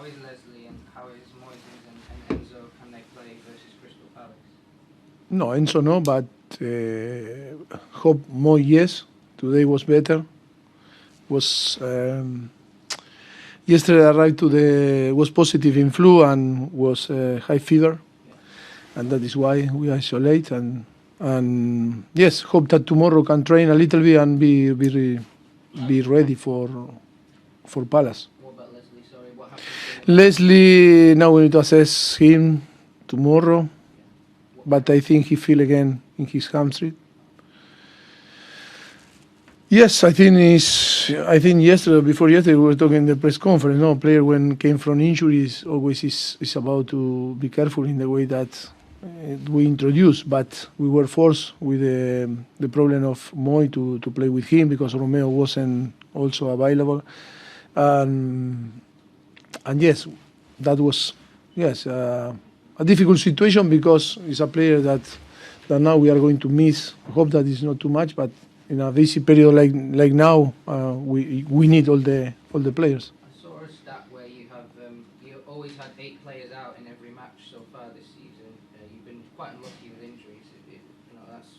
How is Leslie and how is Moises and Enzo? Can they play versus Crystal Palace? No, Enzo no, but hope Mo yes. Today was better. Was yesterday arrived to the was positive in flu and was high fever, and that is why we isolate and yes, hope that tomorrow can train a little bit and be ready for Palace. What about Leslie? Sorry, what happened? Leslie, now we need to assess him tomorrow, but I think he feel again in his hamstring. Yes, I think yesterday, before yesterday, we were talking in the press conference. No player when came from injuries always is about to be careful in the way that we introduce. But we were forced with the problem of Moy to play with him because Romeo wasn't also available, and yes, that was a difficult situation because it's a player that now we are going to miss. I hope that it's not too much, but in a busy period like now, we need all the players. I saw a stat where you have you always had 8 players out in every match so far this season. You've been quite unlucky with injuries.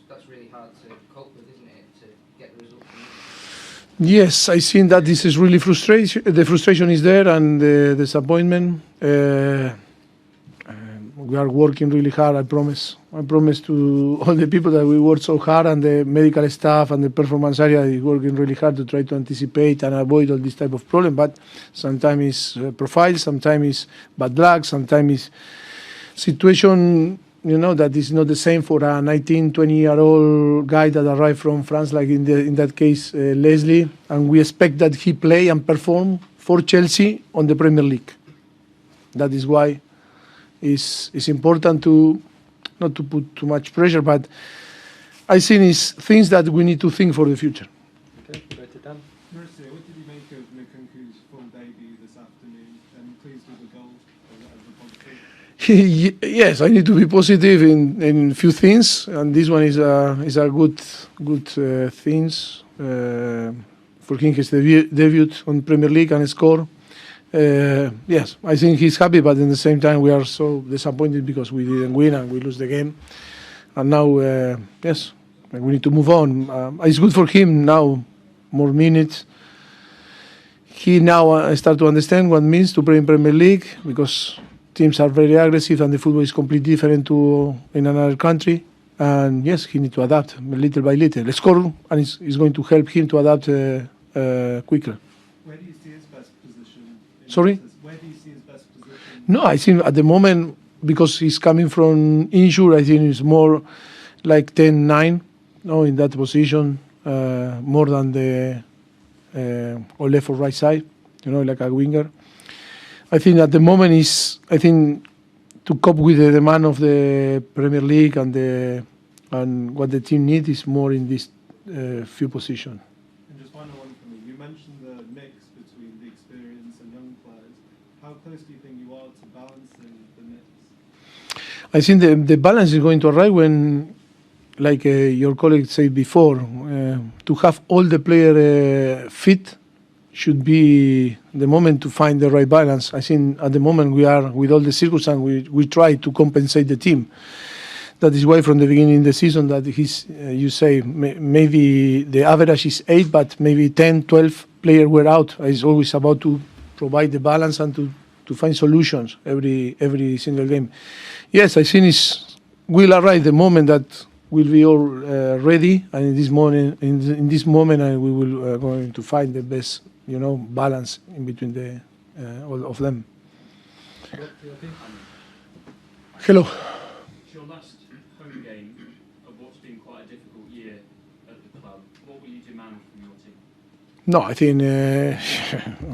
That's really hard to cope with, isn't it? To get the result. Yes, I think that this is really frustration. The frustration is there and the disappointment. We are working really hard. I promise to all the people that we work so hard, and the medical staff and the performance area is working really hard to try to anticipate and avoid all this type of problem. But sometimes it's profile, sometimes it's bad luck, sometimes it's situation. That is not the same for a 19, 20-year-old guy that arrived from France, like in that case Leslie, and we expect that he play and perform for Chelsea on the Premier League. That is why. It's important to not to put too much pressure, but I think it's things that we need to think for the future. Okay, go to Dan. Mauricio, what did you make of Nkunku's full debut this afternoon? Pleased with the goal as a positive? Yes, I need to be positive in a few things, and this one is a good things for him. His debut on Premier League and score. Yes, I think he's happy, but at the same time we are so disappointed because we didn't win and we lose the game. And now, yes, we need to move on. It's good for him now, more minutes. He now start to understand what it means to play in Premier League because teams are very aggressive and the football is completely different to in another country. And yes, he needs to adapt little by little. The score and it's going to help him to adapt quicker. Where do you see his best position? Sorry? Where do you see his best position? No, I think at the moment, because he's coming from injury, I think it's more like 10-9, in that position, more than the or left or right side, like a winger. I think at the moment to cope with the demand of the Premier League and what the team needs is more in this few positions. And just final one for me. You mentioned the mix between the experience and young players. How close do you think you are to balancing the mix? I think the balance is going to arrive when, like your colleague said before, to have all the players fit should be the moment to find the right balance. I think at the moment we are, with all the circumstances, we try to compensate the team. That is why from the beginning of the season that you say maybe the average is 8, but maybe 10, 12 players were out. It's always about to provide the balance and to find solutions every single game. Yes, I think it will arrive the moment that we'll be all ready, and in this moment, we will going to find the best, balance in between the all of them. Hello. It's your last home game of what's been quite a difficult year at the club. What will you demand from your team? No, I think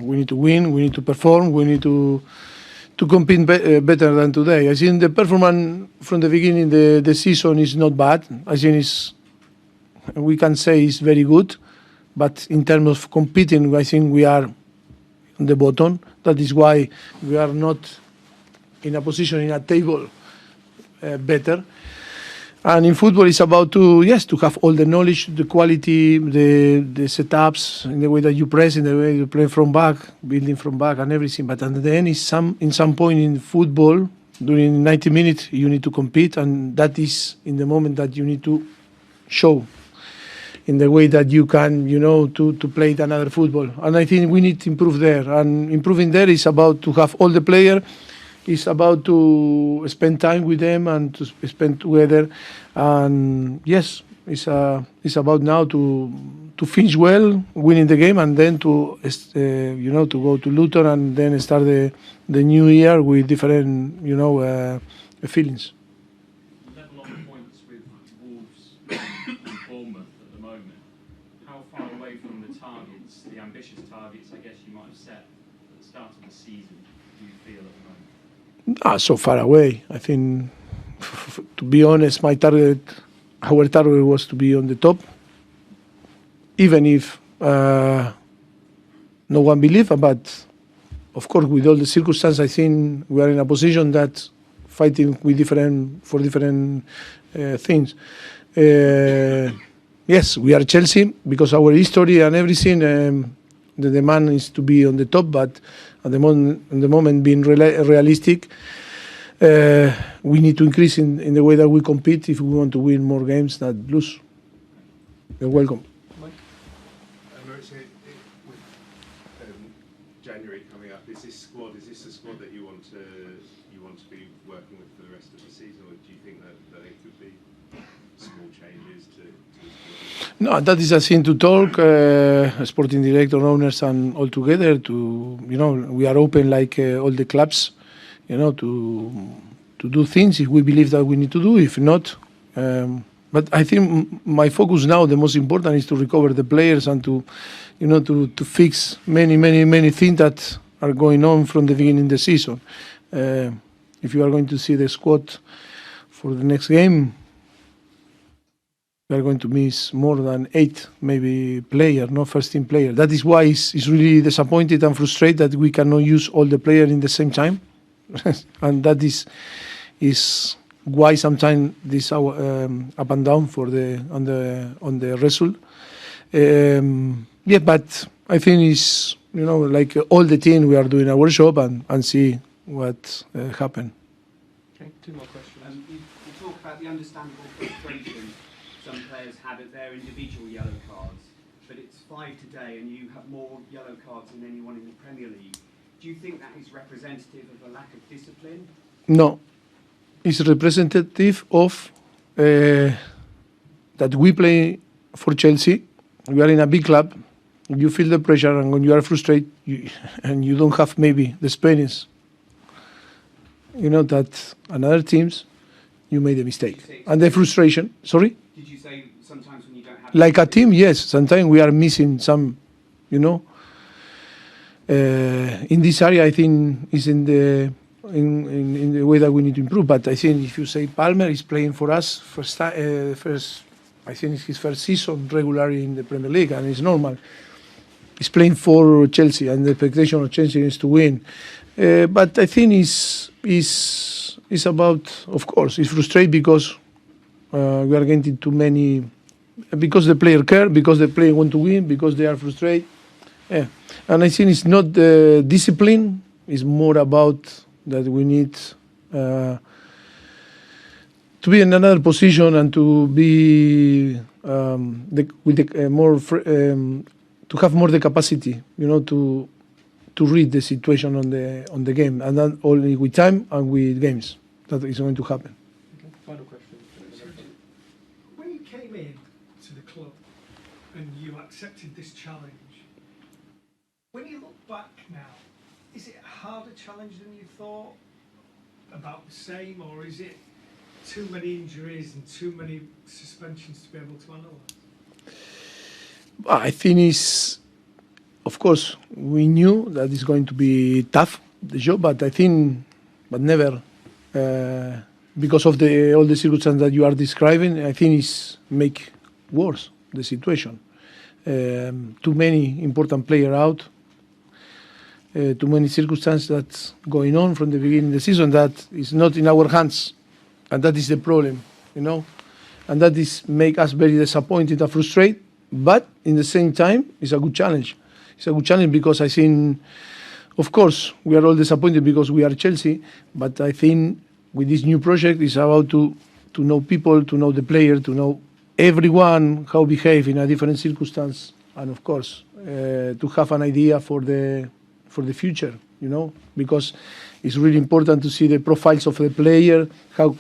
we need to win. We need to perform. We need to compete better than today. I think the performance from the beginning of the season is not bad. I think we can say it's very good. But in terms of competing, I think we are on the bottom. That is why we are not in a position in a table better. And in football, it's about to have all the knowledge, the quality, the setups, in the way that you press, in the way you play from back, building from back, and everything. But at the end, in some point in football, during 90 minutes, you need to compete, and that is in the moment that you need to show in the way that you can, to play another football. And I think we need to improve there. And improving there is about to have all the players. It's about to spend time with them and to spend together. And yes, it's about now to finish well, winning the game, and then to go to Luton and then start the new year with different feelings. Level on points with Wolves and Bournemouth at the moment. How far away from the targets, the ambitious targets, I guess you might have set at the start of the season, do you feel at the moment? Not so far away. I think, to be honest, our target was to be on the top, even if no one believed. But of course, with all the circumstances, I think we are in a position that fighting for different things. Yes, we are Chelsea because our history and everything. The demand is to be on the top, but at the moment, being realistic, we need to increase in the way that we compete if we want to win more games than lose. You're welcome. With January coming up, is this a squad that you want to be working with for the rest of the season, or do you think that it could be small changes to the squad? No, that is a thing to talk, sporting director, owners, and all together. We are open like all the clubs, to do things if we believe that we need to do. If not, but I think my focus now, the most important, is to recover the players and to fix many things that are going on from the beginning of the season. If you are going to see the squad for the next game, we are going to miss more than 8 maybe players, no first team player. That is why it's really disappointed and frustrated that we cannot use all the players in the same time. And that is why sometimes this up and down on the result. But I think it's like all the team, we are doing our job and see what happen. Okay, 2 more questions. You talk about the understandable frustration some players have at their individual yellow cards, but it's 5 today and you have more yellow cards than anyone in the Premier League. Do you think that is representative of a lack of discipline? No, it's representative of that we play for Chelsea. We are in a big club. You feel the pressure, and when you are frustrated and you don't have maybe the experience, that another teams, you made a mistake. And the frustration, sorry? Did you say sometimes when you don't have... Like a team, yes. Sometimes we are missing some, in this area, I think is in the way that we need to improve. But I think if you say Palmer is playing for us I think it's his first season regularly in the Premier League, and it's normal. He's playing for Chelsea, and the expectation of Chelsea is to win. But I think it's about, of course, it's frustrating because we are getting too many, because the player care, because the player want to win, because they are frustrated. Yeah. And I think it's not the discipline, it's more about that we need to be in another position and to be to have more the capacity, to read the situation on the game, and not only with time and with games. That is going to happen. Okay, final question. When you came in to the club and you accepted this challenge, when you look back now, is it a harder challenge than you thought? About the same, or is it too many injuries and too many suspensions to be able to analyse? I think of course, we knew that it's going to be tough, the job, but never, because of all the circumstances that you are describing, I think it's make worse the situation. Too many important players out, too many circumstances that's going on from the beginning of the season that is not in our hands, and that is the problem, and that is make us very disappointed and frustrated. But in the same time, it's a good challenge. It's a good challenge because I think, of course, we are all disappointed because we are Chelsea, but I think with this new project, it's about to know people, to know the player, to know everyone how behave in a different circumstance, and of course, to have an idea for the future, because it's really important to see the profiles of the player, how